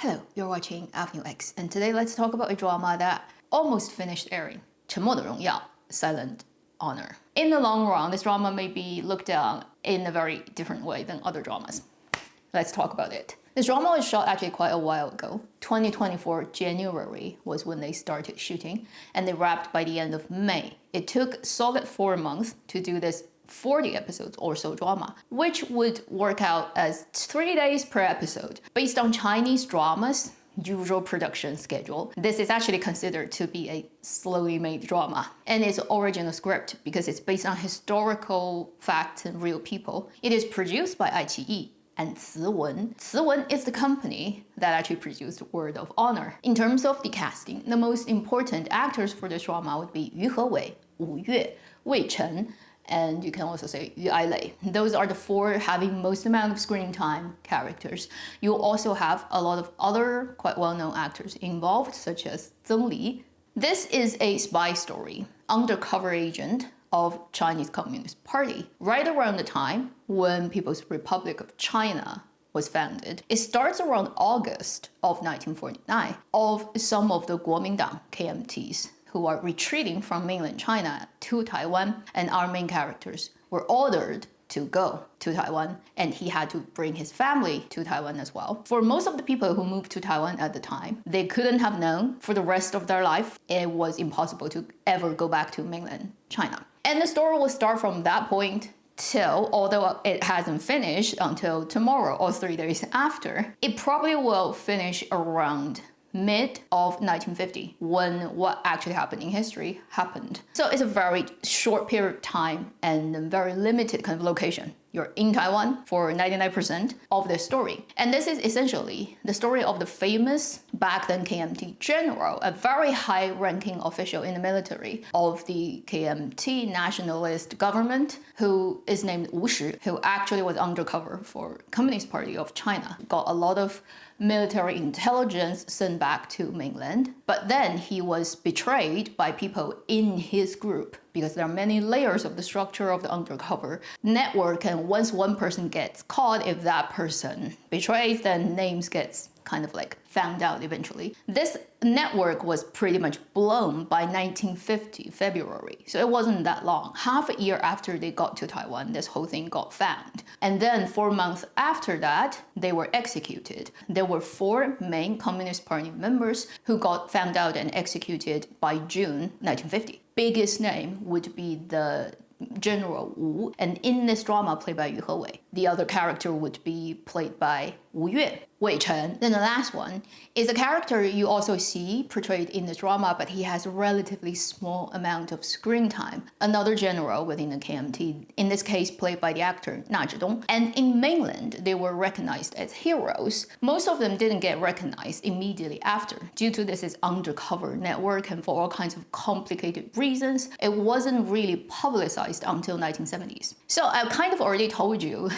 Hello, you're watching Avenue X, and today let's talk about a drama that almost finished airing, 沉默的荣耀, Silent Honor. In the long run, this drama may be looked at in a very different way than other dramas. Let's talk about it. This drama was shot actually quite a while ago. 2024 January was when they started shooting, and they wrapped by the end of May. It took solid 4 months to do this 40 episodes or so drama, which would work out as 3 days per episode. Based on Chinese dramas' usual production schedule, this is actually considered to be a slowly made drama. And its original script, because it's based on historical facts and real people, it is produced by iQIYI and Ciwen. Ciwen is the company that actually produced Word of Honor. In terms of the casting, the most important actors for this drama would be Yu Hewei, Wu Yue, Wei Chen, and you can also say Yu Ailei. Those are the 4 having most amount of screen time characters. You'll also have a lot of other quite well-known actors involved, such as Zheng Li. This is a spy story, undercover agent of Chinese Communist Party, right around the time when People's Republic of China was founded. It starts around August of 1949 of some of the Kuomintang KMTs who are retreating from mainland China to Taiwan, and our main characters were ordered to go to Taiwan, and he had to bring his family to Taiwan as well. For most of the people who moved to Taiwan at the time, they couldn't have known for the rest of their life it was impossible to ever go back to mainland China. And the story will start from that point till, although it hasn't finished until tomorrow or 3 days after, it probably will finish around mid of 1950, when what actually happened in history happened. So it's a very short period of time and a very limited kind of location. You're in Taiwan for 99% of the story. And this is essentially the story of the famous back then KMT general, a very high-ranking official in the military of the KMT nationalist government, who is named Wu Shi, who actually was undercover for Communist Party of China. Got a lot of military intelligence sent back to mainland, but then he was betrayed by people in his group, because there are many layers of the structure of the undercover network, and once one person gets caught, if that person betrays, then names gets kind of like found out eventually. This network was pretty much blown by 1950 February, so it wasn't that long. Half a year after they got to Taiwan, this whole thing got found. And then 4 months after that, they were executed. There were 4 main Communist Party members who got found out and executed by June 1950. Biggest name would be the General Wu, and in this drama played by Yu Hewei. The other character would be played by Wu Yue, Wei Chen. Then the last one is a character you also see portrayed in this drama, but he has a relatively small amount of screen time. Another general within the KMT, in this case played by the actor Na Zhidong. And in mainland, they were recognized as heroes. Most of them didn't get recognized immediately after. Due to this undercover network and for all kinds of complicated reasons, it wasn't really publicized until 1970s. So I kind of already told you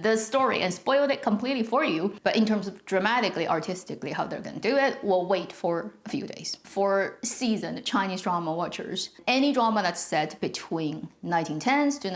the story and spoiled it completely for you, but in terms of dramatically, artistically, how they're gonna do it, we'll wait for a few days. For seasoned Chinese drama watchers, any drama that's set between 1910s to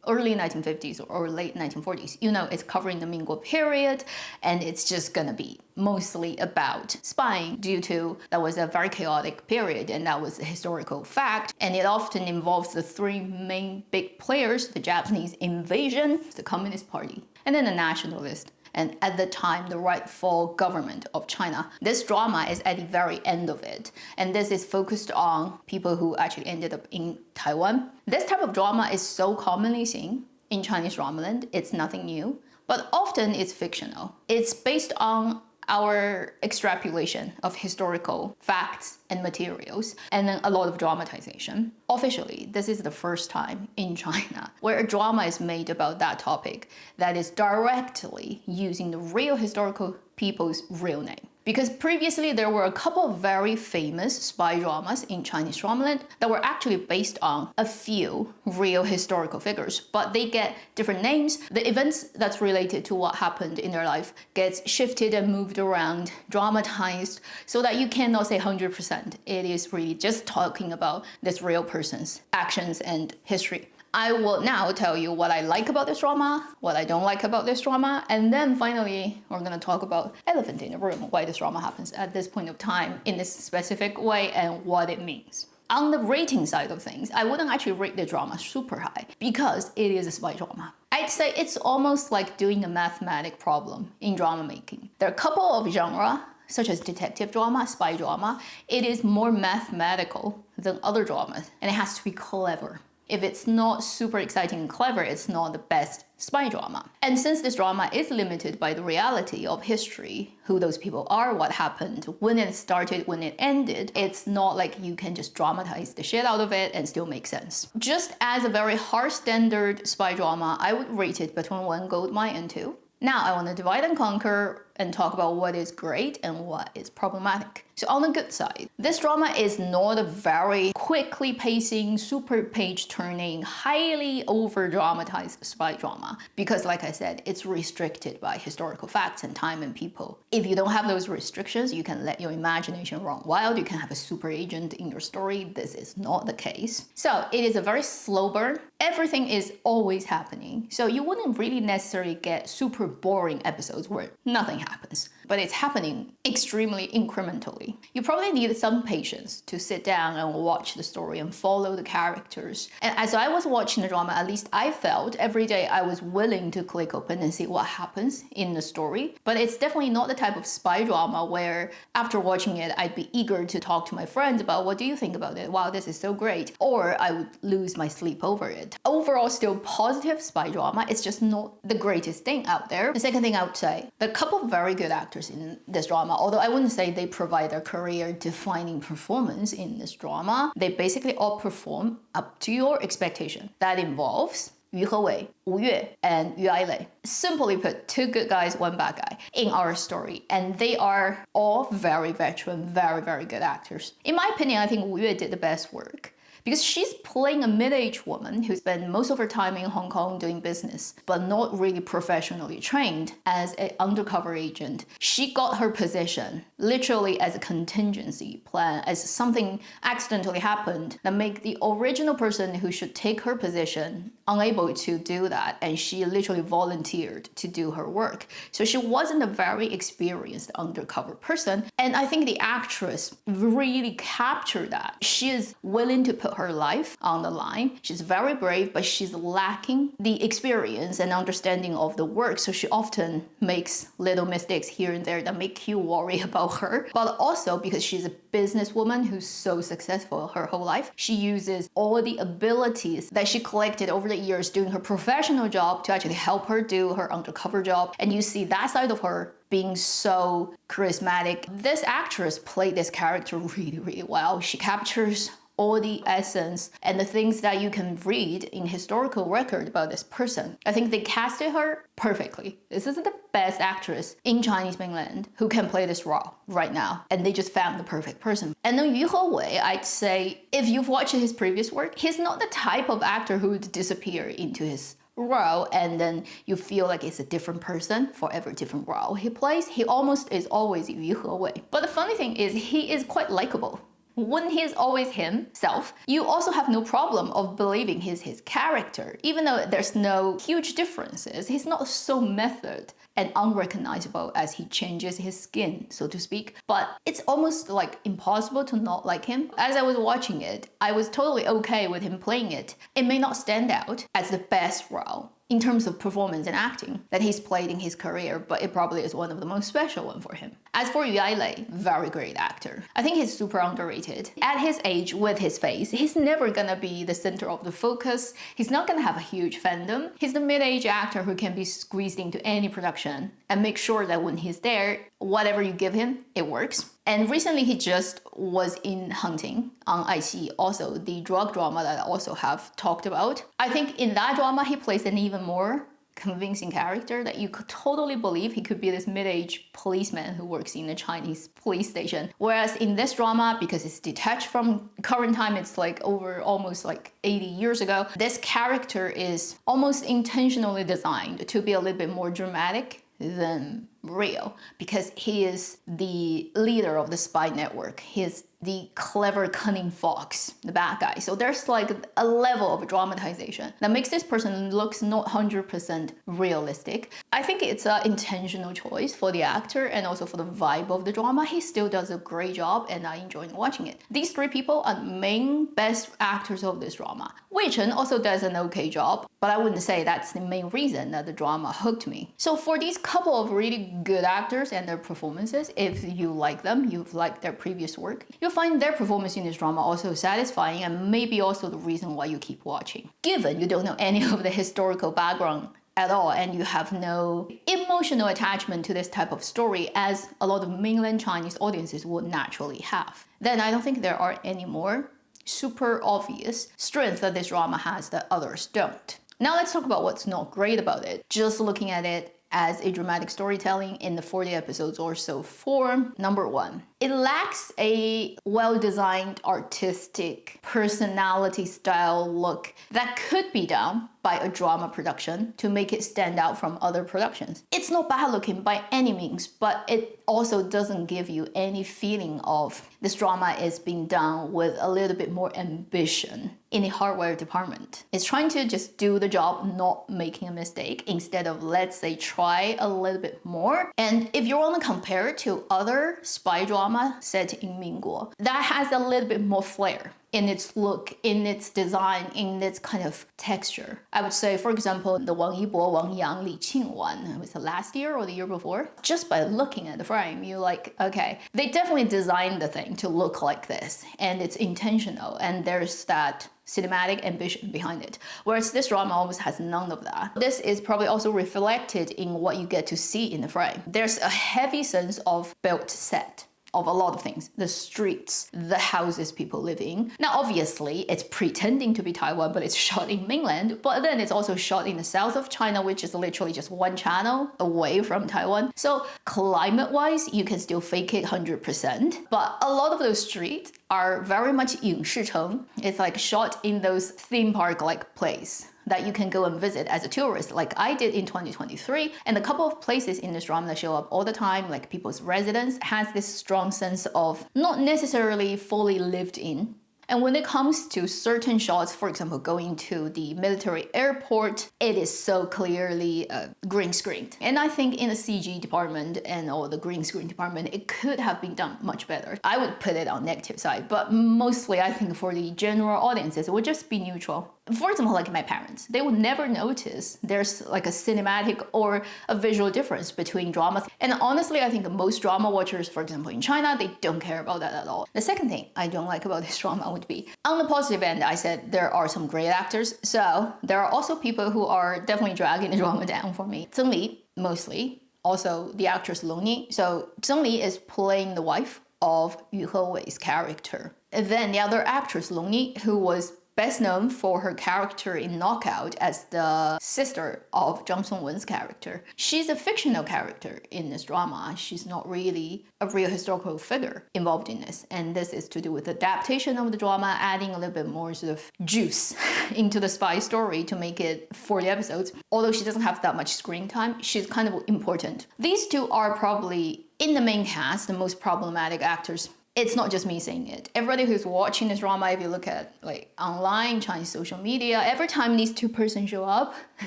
early 1950s or late 1940s, you know it's covering the Mingguo period, and it's just gonna be mostly about spying, due to that was a very chaotic period and that was a historical fact, and it often involves the 3 main big players: the Japanese invasion, the Communist Party, and then the nationalist, and at the time the rightful government of China. This drama is at the very end of it, and this is focused on people who actually ended up in Taiwan. This type of drama is so commonly seen in Chinese dramaland, it's nothing new, but often it's fictional. It's based on our extrapolation of historical facts and materials, and then a lot of dramatization. Officially, this is the first time in China where a drama is made about that topic that is directly using the real historical people's real name. Because previously there were a couple of very famous spy dramas in Chinese dramaland that were actually based on a few real historical figures, but they get different names. The events that's related to what happened in their life gets shifted and moved around, dramatized, so that you cannot say 100%. It is really just talking about this real person's actions and history. I will now tell you what I like about this drama, what I don't like about this drama, and then finally we're going to talk about elephant in the room, why this drama happens at this point of time in this specific way and what it means. On the rating side of things, I wouldn't actually rate the drama super high because it is a spy drama. I'd say it's almost like doing a mathematic problem in drama making. There are a couple of genres, such as detective drama, spy drama. It is more mathematical than other dramas, and it has to be clever. If it's not super exciting and clever, it's not the best spy drama. And since this drama is limited by the reality of history, who those people are, what happened, when it started, when it ended, it's not like you can just dramatize the shit out of it and still make sense. Just as a very hard standard spy drama, I would rate it between 1 gold mine and 2. Now I want to divide and conquer and talk about what is great and what is problematic. So on the good side, this drama is not a very quickly pacing, super page turning, highly over dramatized spy drama because like I said, it's restricted by historical facts and time and people. If you don't have those restrictions, you can let your imagination run wild, you can have a super agent in your story. This is not the case. So it is a very slow burn. Everything is always happening. So you wouldn't really necessarily get super boring episodes where nothing happens, but it's happening extremely incrementally. You probably need some patience to sit down and watch the story and follow the characters. And as I was watching the drama, at least I felt every day I was willing to click open and see what happens in the story. But it's definitely not the type of spy drama where after watching it, I'd be eager to talk to my friends about what do you think about it? Wow, this is so great. Or I would lose my sleep over it. Overall, still positive spy drama. It's just not the greatest thing out there. The second thing I would say, there are a couple of very good actors in this drama, although I wouldn't say they provide their career-defining performance in this drama. They basically all perform up to your expectation. That involves Yu Hewei, Wu Yue, and Yu Ailei. Simply put, 2 good guys, 1 bad guy in our story. And they are all very veteran, very, very good actors. In my opinion, I think Wu Yue did the best work, because she's playing a mid-aged woman who spent most of her time in Hong Kong doing business, but not really professionally trained as an undercover agent. She got her position literally as a contingency plan, as something accidentally happened that made the original person who should take her position unable to do that, and she literally volunteered to do her work. So she wasn't a very experienced undercover person, and I think the actress really captured that. She is willing to put her life on the line. She's very brave, but she's lacking the experience and understanding of the work, so she often makes little mistakes here and there that make you worry about her. But also because she's a businesswoman who's so successful her whole life, she uses all the abilities that she collected over the years doing her professional job to actually help her do her undercover job. And you see that side of her being so charismatic. This actress played this character really, really well. She captures all the essence and the things that you can read in historical record about this person. I think they casted her perfectly. This is the best actress in Chinese mainland who can play this role right now, and they just found the perfect person. And then Yu Hewei, I'd say if you've watched his previous work, he's not the type of actor who would disappear into his role and then you feel like it's a different person for every different role he plays. He almost is always Yu Hewei. But the funny thing is he is quite likable. When he's always himself, you also have no problem of believing he's his character. Even though there's no huge differences, he's not so method and unrecognizable as he changes his skin, so to speak. But it's almost like impossible to not like him. As I was watching it, I was totally okay with him playing it. It may not stand out as the best role in terms of performance and acting that he's played in his career, but it probably is one of the most special one for him. As for Yu Ailei, very great actor. I think he's super underrated. At his age, with his face, he's never gonna be the center of the focus. He's not gonna have a huge fandom. He's the mid-age actor who can be squeezed into any production and make sure that when he's there, whatever you give him, it works. And recently he just was in Hunting on iQIYI, also the drug drama that I also have talked about. I think in that drama he plays an even more convincing character that you could totally believe he could be this mid-aged policeman who works in a Chinese police station. Whereas in this drama, because it's detached from current time, it's like over almost like 80 years ago, this character is almost intentionally designed to be a little bit more dramatic than real because he is the leader of the spy network. He is the clever, cunning fox, the bad guy. So there's like a level of dramatization that makes this person looks not 100% realistic. I think it's an intentional choice for the actor and also for the vibe of the drama. He still does a great job and I enjoy watching it. These three people are main best actors of this drama. Wei Chen also does an okay job, but I wouldn't say that's the main reason that the drama hooked me. So for these couple of really good actors and their performances, if you like them, you've liked their previous work, you'll find their performance in this drama also satisfying and maybe also the reason why you keep watching. Given you don't know any of the historical background at all and you have no emotional attachment to this type of story as a lot of mainland Chinese audiences would naturally have, then I don't think there are any more super obvious strengths that this drama has that others don't. Now let's talk about what's not great about it. Just looking at it as a dramatic storytelling in the 40 episodes or so form. Number one, it lacks a well-designed artistic personality style look that could be done by a drama production to make it stand out from other productions. It's not bad looking by any means, but it also doesn't give you any feeling of this drama is being done with a little bit more ambition in the hardware department. It's trying to just do the job, not making a mistake, instead of, let's say, try a little bit more. And if you want to compare it to other spy drama set in Mingguo, that has a little bit more flair in its look, in its design, in its kind of texture. I would say, for example, the Wang Yibo, Wang Yang, Li Qing one, was it last year or the year before? Just by looking at the frame, you're like, okay, they definitely designed the thing to look like this, and it's intentional, and there's that cinematic ambition behind it. Whereas this drama almost has none of that. This is probably also reflected in what you get to see in the frame. There's a heavy sense of built set of a lot of things. The streets, the houses people live in. Now, obviously, it's pretending to be Taiwan, but it's shot in mainland. But then it's also shot in the south of China, which is literally just one channel away from Taiwan. So climate-wise, you can still fake it 100%. But a lot of those streets are very much 影视城. It's like shot in those theme park-like place that you can go and visit as a tourist, like I did in 2023. And a couple of places in this drama that show up all the time, like people's residence, has this strong sense of not necessarily fully lived in. And when it comes to certain shots, for example, going to the military airport, it is so clearly green screened. And I think in the CG department and or the green screen department, it could have been done much better. I would put it on negative side, but mostly I think for the general audiences, it would just be neutral. For example, like my parents, they would never notice there's like a cinematic or a visual difference between dramas. And honestly, I think most drama watchers, for example, in China, they don't care about that at all. The second thing I don't like about this drama would be, on the positive end, I said there are some great actors. So there are also people who are definitely dragging the drama down for me. Zheng Li, mostly. Also the actress Long Ni. So Zheng Li is playing the wife of Yu Hewei's character. And then the other actress, Long Ni, who was best known for her character in Knockout as the sister of Zhang Songwen's character. She's a fictional character in this drama. She's not really a real historical figure involved in this. And this is to do with adaptation of the drama, adding a little bit more sort of juice into the spy story to make it 40 episodes. Although she doesn't have that much screen time, she's kind of important. These two are probably, in the main cast, the most problematic actors. It's not just me saying it. Everybody who's watching this drama, if you look at like online, Chinese social media, every time these two persons show up,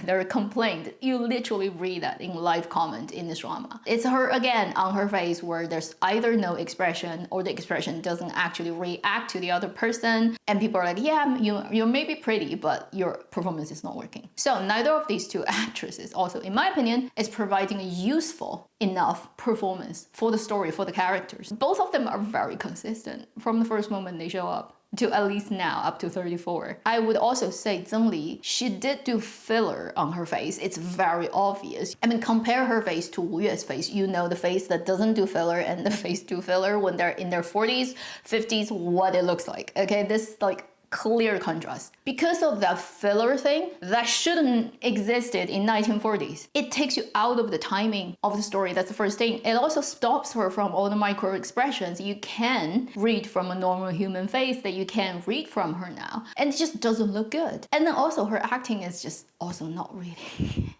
they're complained. You literally read that in live comment in this drama. It's her again on her face where there's either no expression or the expression doesn't actually react to the other person. And people are like, yeah, you may be pretty, but your performance is not working. So neither of these two actresses also, in my opinion, is providing a useful enough performance for the story, for the characters. Both of them are very consistent from the first moment they show up to at least now, up to 34. I would also say Zheng Li, she did do filler on her face. It's very obvious. I mean, compare her face to Wu Yue's face. You know the face that doesn't do filler and the face do filler when they're in their 40s, 50s, what it looks like. Okay, this like clear contrast. Because of that filler thing that shouldn't existed in 1940s. It takes you out of the timing of the story. That's the first thing. It also stops her from all the micro expressions you can read from a normal human face that you can read from her now. And it just doesn't look good. And then also her acting is just also not really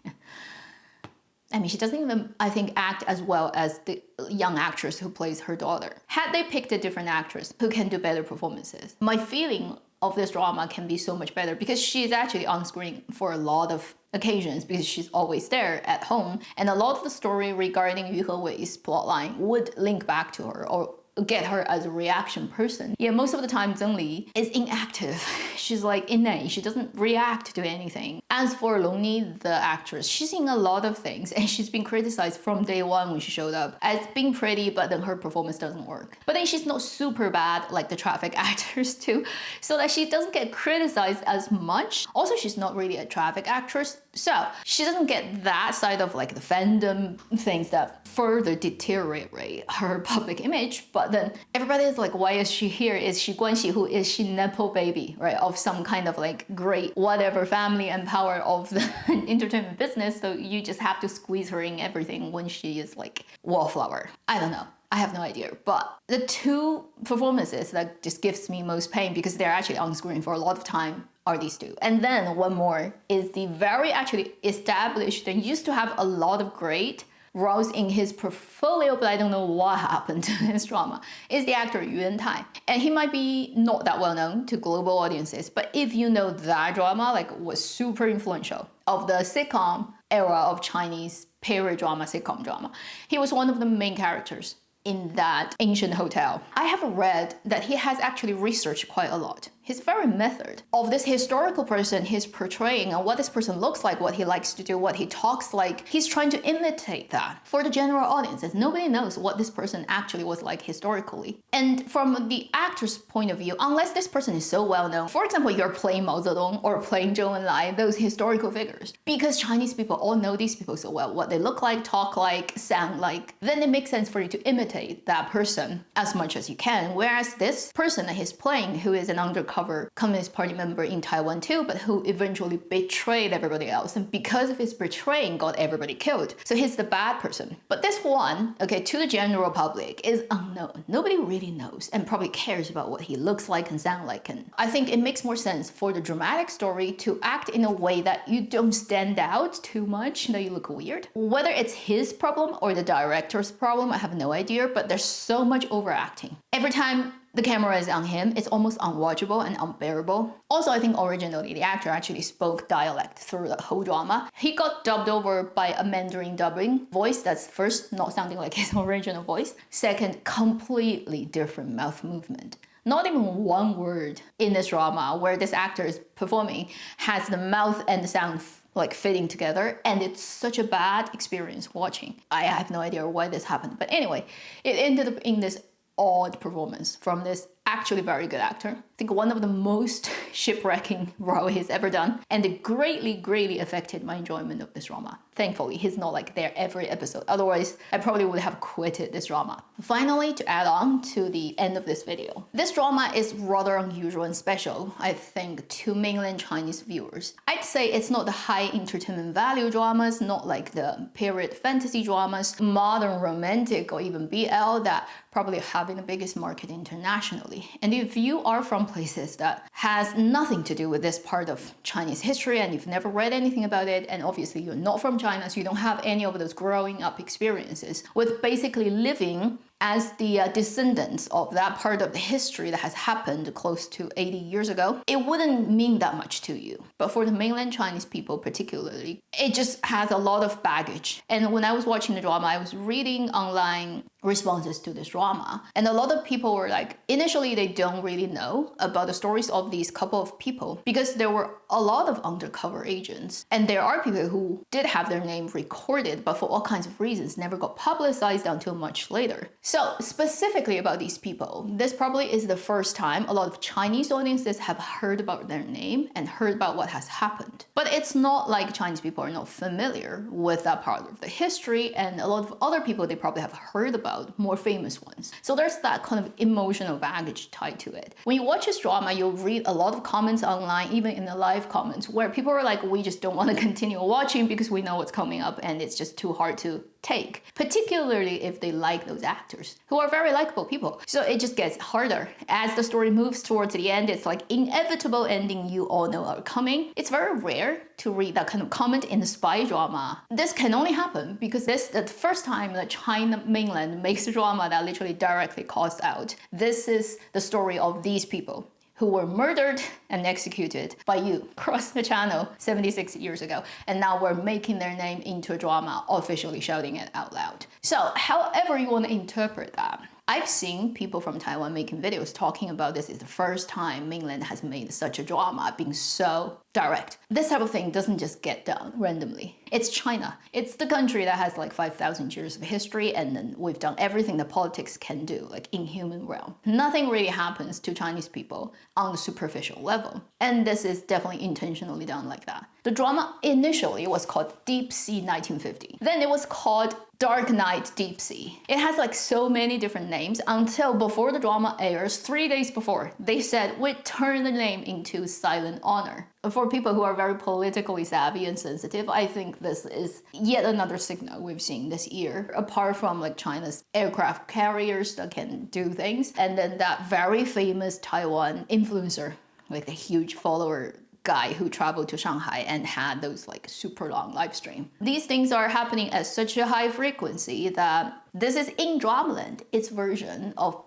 I mean, she doesn't even, I think, act as well as the young actress who plays her daughter. Had they picked a different actress who can do better performances, my feeling of this drama can be so much better, because she's actually on screen for a lot of occasions because she's always there at home, and a lot of the story regarding Yu Hewei's plotline would link back to her or get her as a reaction person. Yeah, most of the time Zheng Li is inactive. She's like innate. She doesn't react to anything. As for Long Ni, the actress, she's in a lot of things and she's been criticized from day one when she showed up as being pretty, but then her performance doesn't work. But then she's not super bad like the traffic actors too, so that she doesn't get criticized as much. Also, she's not really a traffic actress, so she doesn't get that side of like the fandom things that further deteriorate her public image. But then everybody is like, why is she here? Is she Guan Xihu? Is she Nepo baby, right? Of some kind of like great whatever family and power of the entertainment business. So you just have to squeeze her in everything when she is like wallflower. I don't know. I have no idea. But the two performances that just gives me most pain because they're actually on screen for a lot of time are these two. And then one more is the very actually established and used to have a lot of great roles in his portfolio, but I don't know what happened to this drama, is the actor Yuan Tai. And he might be not that well known to global audiences, but if you know that drama, like was super influential of the sitcom era of Chinese period drama, sitcom drama. He was one of the main characters in that ancient hotel. I have read that he has actually researched quite a lot. His very method of this historical person he's portraying and what this person looks like, what he likes to do, what he talks like, he's trying to imitate that for the general audiences. Nobody knows what this person actually was like historically. And from the actor's point of view, unless this person is so well known, for example, you're playing Mao Zedong or playing Zhou Enlai, those historical figures, because Chinese people all know these people so well, what they look like, talk like, sound like, then it makes sense for you to imitate that person as much as you can. Whereas this person that he's playing, who is an undercover Communist Party member in Taiwan too, but who eventually betrayed everybody else, and because of his betraying got everybody killed. So he's the bad person. But this one, okay, to the general public is unknown. Nobody really knows and probably cares about what he looks like and sound like. And I think it makes more sense for the dramatic story to act in a way that you don't stand out too much, that you look weird. Whether it's his problem or the director's problem, I have no idea, but there's so much overacting. Every time the camera is on him, it's almost unwatchable and unbearable. Also, I think originally the actor actually spoke dialect through the whole drama. He got dubbed over by a Mandarin dubbing voice that's first not sounding like his original voice, second completely different mouth movement. Not even one word in this drama where this actor is performing has the mouth and the sound like fitting together, and it's such a bad experience watching. I have no idea why this happened, but anyway, it ended up in this odd performance from this actually very good actor. I think one of the most shipwrecking role he's ever done, and it greatly affected my enjoyment of this drama. Thankfully, he's not like there every episode. Otherwise, I probably would have quitted this drama. Finally, to add on to the end of this video, this drama is rather unusual and special, I think, to mainland Chinese viewers. I'd say it's not the high entertainment value dramas, not like the period fantasy dramas, modern romantic, or even BL that probably having the biggest market internationally. And if you are from places that has nothing to do with this part of Chinese history and you've never read anything about it, and obviously you're not from China, so you don't have any of those growing up experiences with basically living as the descendants of that part of the history that has happened close to 80 years ago, it wouldn't mean that much to you. But for the mainland Chinese people particularly, it just has a lot of baggage. And when I was watching the drama, I was reading online responses to this drama, and a lot of people were like, initially they don't really know about the stories of these couple of people because there were a lot of undercover agents, and there are people who did have their name recorded, but for all kinds of reasons never got publicized until much later. So specifically about these people, this probably is the first time a lot of Chinese audiences have heard about their name and heard about what has happened. But it's not like Chinese people are not familiar with that part of the history, and a lot of other people they probably have heard about, more famous ones. So there's that kind of emotional baggage tied to it. When you watch this drama, you'll read a lot of comments online, even in the live comments, where people are like, we just don't want to continue watching because we know what's coming up and it's just too hard to take, particularly if they like those actors, who are very likable people. So it just gets harder. As the story moves towards the end, it's like inevitable ending you all know are coming. It's very rare to read that kind of comment in a spy drama. This can only happen because this is the first time that China mainland makes a drama that literally directly calls out. This is the story of these people who were murdered and executed by you across the channel 76 years ago. And now we're making their name into a drama, officially shouting it out loud. So however you want to interpret that, I've seen people from Taiwan making videos talking about this is the first time mainland has made such a drama, being so direct. This type of thing doesn't just get done randomly. It's China. It's the country that has like 5,000 years of history, and then we've done everything that politics can do, like in human realm. Nothing really happens to Chinese people on the superficial level. And this is definitely intentionally done like that. The drama initially was called Deep Sea 1950. Then it was called Dark Night Deep Sea. It has like so many different names until before the drama airs, 3 days before, they said we'd turn the name into Silent Honor. For people who are very politically savvy and sensitive, I think this is yet another signal we've seen this year. Apart from like China's aircraft carriers that can do things, and then that very famous Taiwan influencer, like the huge follower guy who traveled to Shanghai and had those like super long live stream. These things are happening at such a high frequency that this is in Dramaland, its version of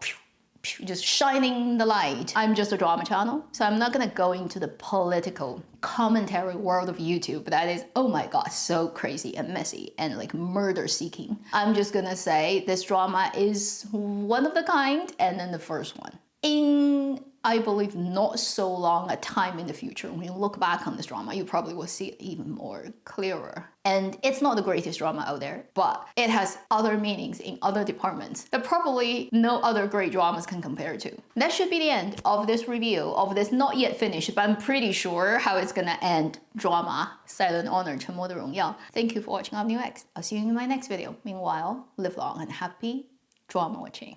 just shining the light. I'm just a drama channel, so I'm not gonna go into the political commentary world of YouTube that is, oh my god, so crazy and messy and like murder seeking. I'm just gonna say this drama is one of the kind, and then the first one. In, I believe, not so long a time in the future, when you look back on this drama, you probably will see it even more clearer. And it's not the greatest drama out there, but it has other meanings in other departments that probably no other great dramas can compare to. That should be the end of this review of this not yet finished, but I'm pretty sure how it's gonna end drama, Silent Honor, 沉默的荣耀. Thank you for watching Avenue X. I'll see you in my next video. Meanwhile, live long and happy drama watching.